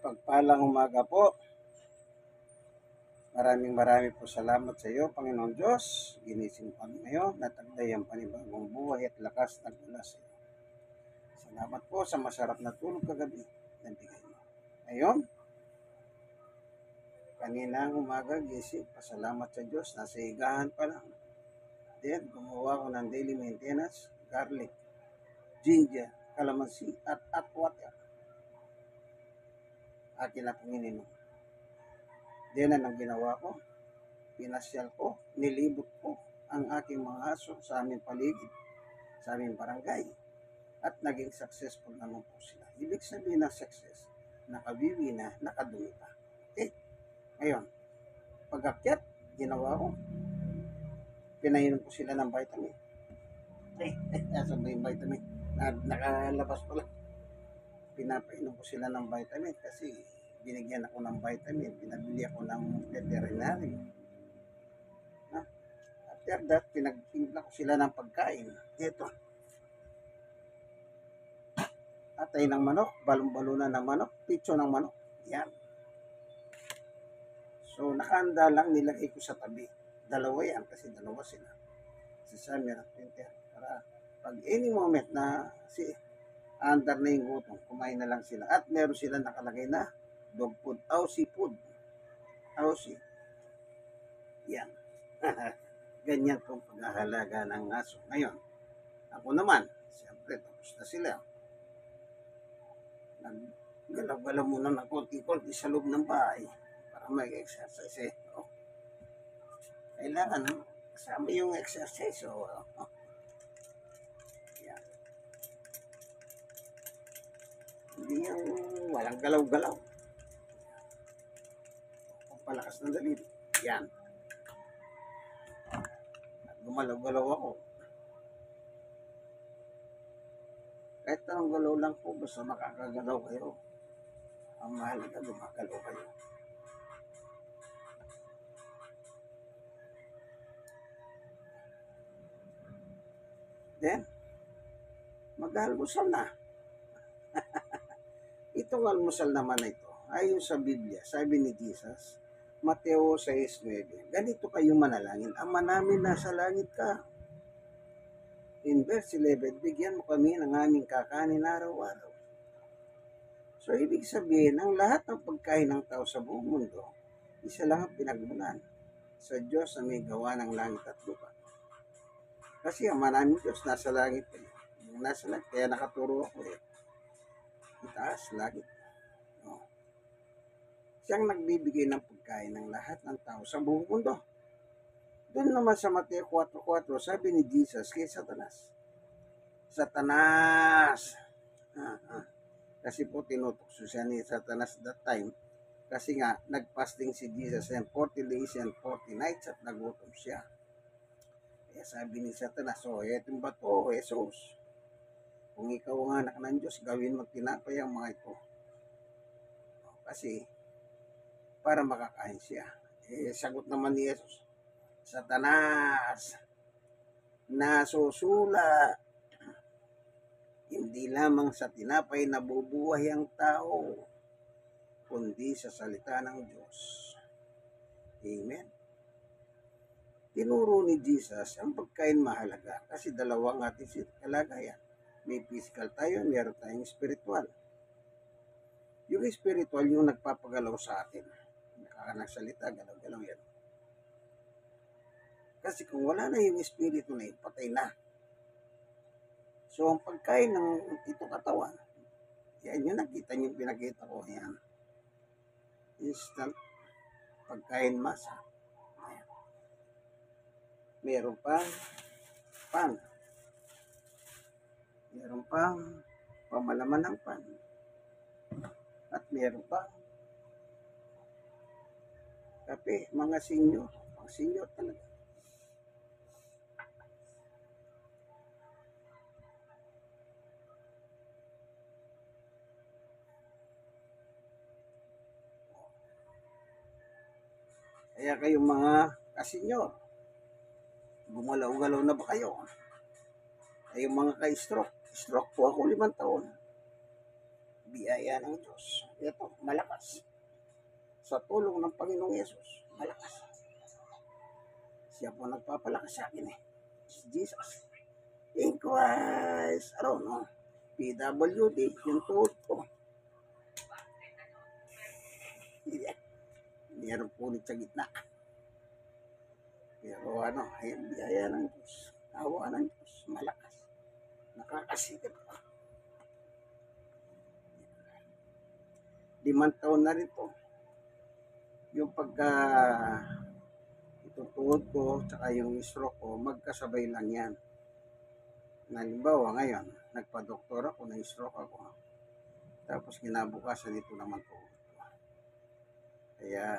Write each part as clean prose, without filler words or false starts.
Mapagpalang umaga po. Maraming po salamat sa iyo, Panginoon Diyos. Ginising pa ngayon at agday ang panibagong buhay at lakas na gula sa iyo. Salamat po sa masarap na tulog kagabi na bigay mo. Ngayon, kaninang umaga gising, pasalamat sa Diyos. Nasa higahan pa lang. Then, gumawa ko ng daily maintenance, garlic, ginger, calamansi, at water. Akin na pong ininom. Then, anong ginawa ko? Pinasyal ko, nilibot ko ang aking mga aso sa aming paligid, sa aming barangay. At naging successful naman po sila. Ibig sabihin ng success, nakabiwi na, nakadumi pa. Okay? Ngayon, pag-akyat, ginawa ko, pinainom ko sila ng vitamin. Nasa ba yung vitamin? Nakalabas pala. Pinapainom ko sila ng vitamin kasi binigyan ako ng vitamin, pinabili ako ng veterinary. After that, pinagtimpla ko sila ng pagkain. Ito. Atay ng manok, balon-balunan ng manok, pitso ng manok. Yan. So, nakahanda lang, nilagay ko sa tabi. Dalawa yan, kasi dalawa sila. Si Samir at Pinter. Para pag any moment na under na yung gutom, kumain na lang sila. At meron sila nakalagay na dog food, Aussie food. Aussie. Yan. Ganyan pong paghahalaga ng aso. Ngayon, ako naman, siyempre, tapos na sila. Naggalaw-galaw muna ng konti-konti sa loob ng bahay para mag-exercise. Kailangan kasama yung exercise. Yan. Hindi yung walang galaw-galaw. Palakas ng daliri. Yan. Gumalaw-galaw ako. Kahit anong galaw lang po, basta makakagalaw kayo. Ang mahalaga, gumagalaw kayo. Then, mag-almusal na. Itong almusal naman na ito, ayon sa Biblia, sabi ni Jesus, Mateo 6:9, ganito kayo manalangin, Ama namin nasa langit ka. In verse 11, bigyan mo kami ng aming kakanin araw-araw. So, ibig sabihin, ang lahat ng pagkain ng tao sa buong mundo, isa lang ang pinagmulan sa Diyos na may gawa ng langit at lupa. Kasi ang maraming Diyos nasa langit kayo. Yung nasa langit, kaya nakaturo ako itaas, langit. Siyang nagbibigay ng pagkain ng lahat ng tao sa buong mundo. Doon naman sa Mateo 4:4, sabi ni Jesus kay Satanas. Satanas! Kasi po tinutokso siya ni Satanas that time. Kasi nga, nagpasting si Jesus and 40 days and 40 nights at nagutom siya. Kaya sabi ni Satanas, etong bato, Jesus, kung ikaw ang anak ng Diyos, gawin mo tinapay ang mga ito. Kasi, para makakain siya. Sagot naman ni Jesus, Satanas, nasusula, hindi lamang sa tinapay nabubuhay ang tao, kundi sa salita ng Diyos. Amen. Tinuro ni Jesus ang pagkain mahalaga kasi dalawang ating kalagayan. May physical tayo, meron tayong spiritual. Yung spiritual yung nagpapagalaw sa atin. Nakakanasalita, galaw-galaw yan. Kasi kung wala na yung espiritu na yun, patay na. So, ang pagkain ng ito katawan, yan yung nakita nyo, pinakita ko, yan. Instant pagkain masa. Ayan. Meron pang pan. Meron pang pamalaman ng pan. At meron pang kape, mga senior. Mga senior talaga. Kaya kayong mga kasenyor, gumalaw-galaw na ba kayo? Kayong mga ka-stroke, stroke po ako 5 taon. Biyaya ng Diyos. Ito, malakas. Sa tulong ng Panginoong Yesus, malakas. Siya po nagpapalakas sa akin eh. Jesus. In Christ. Ano, no? PWD, yung tuhod ko. Meron punit sa gitna. Pero ano, ayun, biyaya ng Diyos. Awa ng Diyos, malakas. Nakakasikip pa. 5 taon na rin to. Yung pagka itutuhod ko, tsaka yung stroke ko, magkasabay lang yan. Halimbawa ngayon, nagpa-doktor ako, na-stroke ako. Tapos kinabukasan ito naman po. Kaya,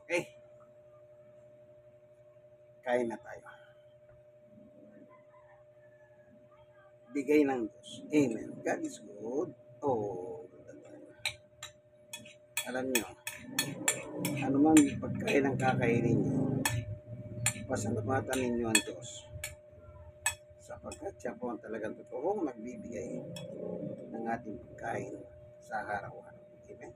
okay, kain na tayo. Bigay ng Diyos. Amen. God is good. Oh, alam nyo, ano man pagkain ang kakainin nyo, pasalamatan ninyo ang Diyos. Sapagkat siya po ang talagang totoong nagbibigay ng ating pagkain sa araw-araw. Amen.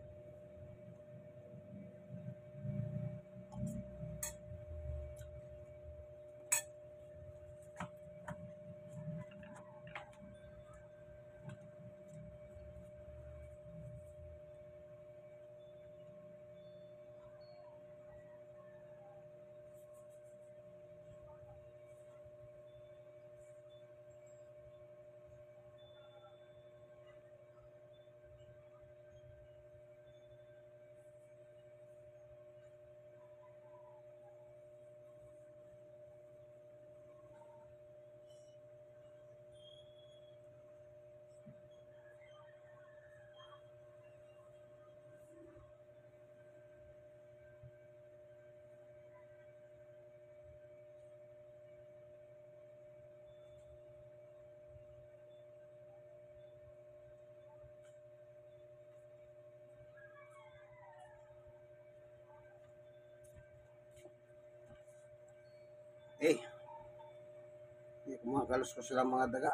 Eh, kumakalos ko sila mga daga.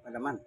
Malaman.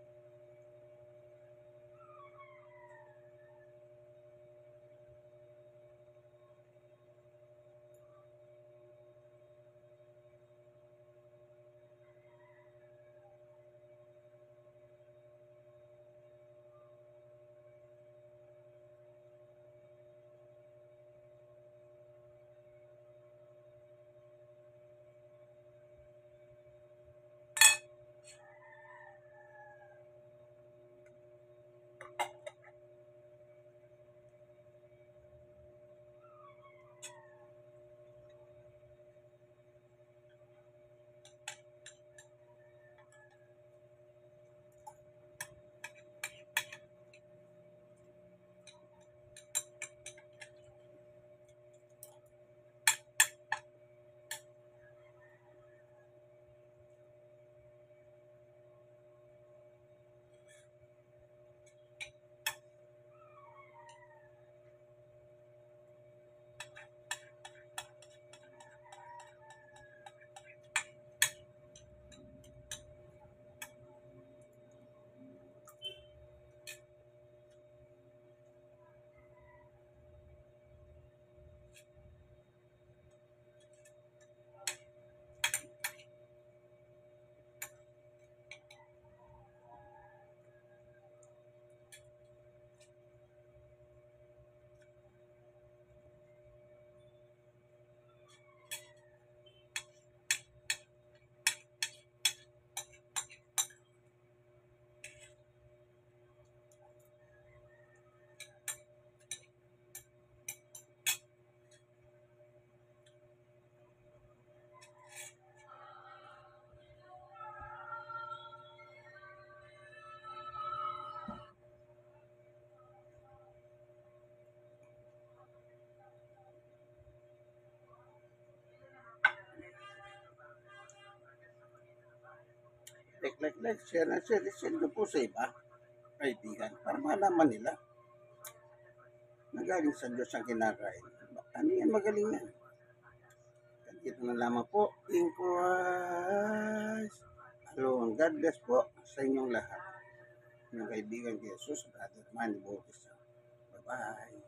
like, share na share. Share nyo po sa iba, kaibigan, para malaman nila na galing sa Diyos ang kinakain. Ano yan, magaling yan. Dito na lamang po, in Christ alone. God bless po sa inyong lahat. Yung kaibigan kay Jesus, Brother Manny Bautista. Bye-bye.